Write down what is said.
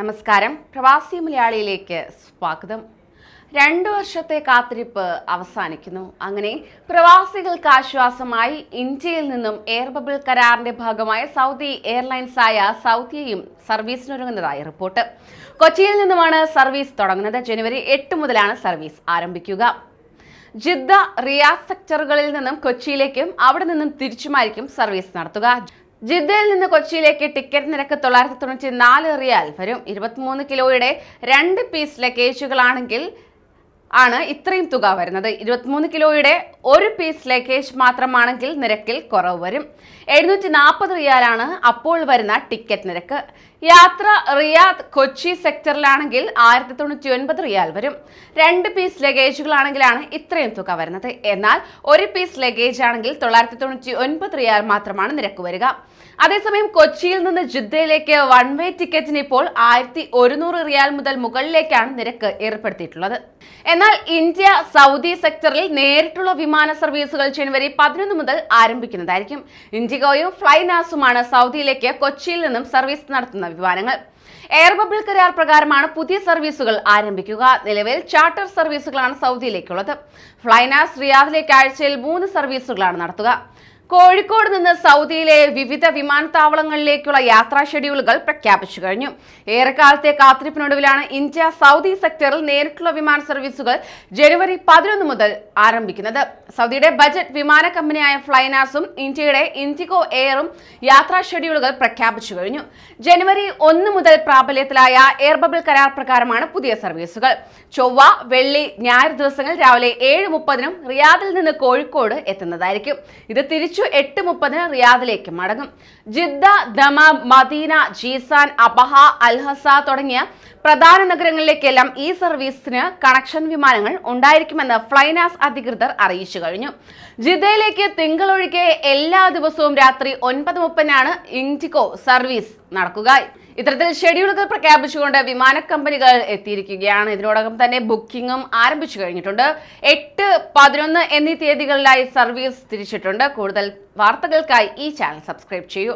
നമസ്കാരം. പ്രവാസി മലയാളിയിലേക്ക് സ്വാഗതം. 2 വർഷത്തെ കാത്തിരിപ്പ് അവസാനിക്കുന്നു. അങ്ങനെ പ്രവാസികൾക്ക് ആശ്വാസമായി ഇന്ത്യയിൽ നിന്നും എയർ ബബിൾ കരാറിന്റെ ഭാഗമായ സൗദി എയർലൈൻസായ സൗദിയയും സർവീസിനൊരുങ്ങുന്നതായി റിപ്പോർട്ട്. കൊച്ചിയിൽ നിന്നുമാണ് സർവീസ് തുടങ്ങുന്നത്. ജനുവരി 8 മുതലാണ് സർവീസ് ആരംഭിക്കുക. ജിദ്ദ, റിയാദ് സെക്ടറുകളിൽ നിന്നും കൊച്ചിയിലേക്കും അവിടെ നിന്നും തിരിച്ചുമായിരിക്കും സർവീസ് നടത്തുക. ജിദ്ദയിൽ നിന്ന് കൊച്ചിയിലേക്ക് ടിക്കറ്റ് നിരക്ക് 994 റിയാൽ വരും. 23 കിലോയുടെ 2 പീസ് ലഗേജുകളാണെങ്കിൽ ആണ് ഇത്രയും തുക വരുന്നത്. 23 കിലോയുടെ 1 പീസ് ലഗേജ് മാത്രമാണെങ്കിൽ നിരക്കിൽ കുറവ് വരും. 740 റിയാലാണ് അപ്പോൾ വരുന്ന ടിക്കറ്റ് നിരക്ക്. യാത്ര റിയാദ് കൊച്ചി സെക്ടറിലാണെങ്കിൽ 1099 റിയാൽ വരും. 2 പീസ് ലഗേജുകളാണെങ്കിലാണ് ഇത്രയും തുക വരുന്നത്. എന്നാൽ 1 പീസ് ലഗേജ് ആണെങ്കിൽ 999 റിയാൽ മാത്രമാണ് നിരക്ക് വരിക. അതേസമയം കൊച്ചിയിൽ നിന്ന് ജിദ്ദയിലേക്ക് വൺ വേ ടിക്കറ്റിന് ഇപ്പോൾ 1100 റിയാൽ മുതൽ മുകളിലേക്കാണ് നിരക്ക് ഏർപ്പെടുത്തിയിട്ടുള്ളത്. എന്നാൽ ഇന്ത്യ സൗദി സെക്ടറിൽ നേരിട്ടുള്ള വിമാന സർവീസുകൾ ജനുവരി 11 മുതൽ ആരംഭിക്കുന്നതായിരിക്കും. ഇൻഡിഗോയും ഫ്ലൈനാസുമാണ് സൗദിയിലേക്ക് കൊച്ചിയിൽ നിന്നും സർവീസ് നടത്തുന്ന വിമാനങ്ങൾ. എയർ ബബിൾ കരാർ പ്രകാരമാണ് പുതിയ സർവീസുകൾ ആരംഭിക്കുക. നിലവിൽ ചാർട്ടർ സർവീസുകളാണ് സൗദിയിലേക്കുള്ളത്. ഫ്ലൈനാസ് റിയാദിലേക്ക് ആഴ്ചയിൽ 3 സർവീസുകളാണ് നടത്തുക. കോഴിക്കോട് നിന്ന് സൗദിയിലെ വിവിധ വിമാനത്താവളങ്ങളിലേക്കുള്ള യാത്രാ ഷെഡ്യൂളുകൾ പ്രഖ്യാപിച്ചു കഴിഞ്ഞു. ഏറെക്കാലത്തെ കാത്തിരിപ്പിനൊടുവിലാണ് ഇന്ത്യ സൗദി സെക്ടറിൽ നേരിട്ടുള്ള വിമാന സർവീസുകൾ ജനുവരി 11 മുതൽ ആരംഭിക്കുന്നത്. സൗദിയുടെ ബജറ്റ് വിമാന കമ്പനിയായ ഫ്ലൈനാസും ഇന്ത്യയുടെ ഇൻഡിഗോ എയറും യാത്രാ ഷെഡ്യൂളുകൾ പ്രഖ്യാപിച്ചു കഴിഞ്ഞു. ജനുവരി 1 മുതൽ പ്രാബല്യത്തിലായ എയർ ബബിൾ കരാർ പ്രകാരമാണ് പുതിയ സർവീസുകൾ. ചൊവ്വ, വെള്ളി, ഞായർ ദിവസങ്ങൾ രാവിലെ 7:30 റിയാദിൽ നിന്ന് കോഴിക്കോട് എത്തുന്നതായിരിക്കും. ഇത് 8:30 റിയാദിലേക്ക് മടങ്ങും. Jeddah, Dammam, Medina, Jizan, Abha, Al Hasa തുടങ്ങിയ പ്രധാന നഗരങ്ങളിലേക്കെല്ലാം ഈ സർവീസിന് കണക്ഷൻ വിമാനങ്ങൾ ഉണ്ടായിരിക്കുമെന്ന് ഫ്ലൈനാസ് അധികൃതർ അറിയിച്ചു കഴിഞ്ഞു. ജിദ്ദയിലേക്ക് തിങ്കൾ ഒഴികെ എല്ലാ ദിവസവും രാത്രി 9:30 ഇൻഡിഗോ സർവീസ് നടക്കുക. ഇത്തരത്തിൽ ഷെഡ്യൂളുകൾ പ്രഖ്യാപിച്ചുകൊണ്ട് വിമാന കമ്പനികൾ എത്തിയിരിക്കുകയാണ്. ഇതിനോടകം തന്നെ ബുക്കിംഗും ആരംഭിച്ചു കഴിഞ്ഞിട്ടുണ്ട്. 8, 11 എന്നീ തീയതികളിലായി സർവീസ് തിരിച്ചിട്ടുണ്ട്. കൂടുതൽ വാർത്തകൾക്കായി ഈ ചാനൽ സബ്സ്ക്രൈബ് ചെയ്യൂ.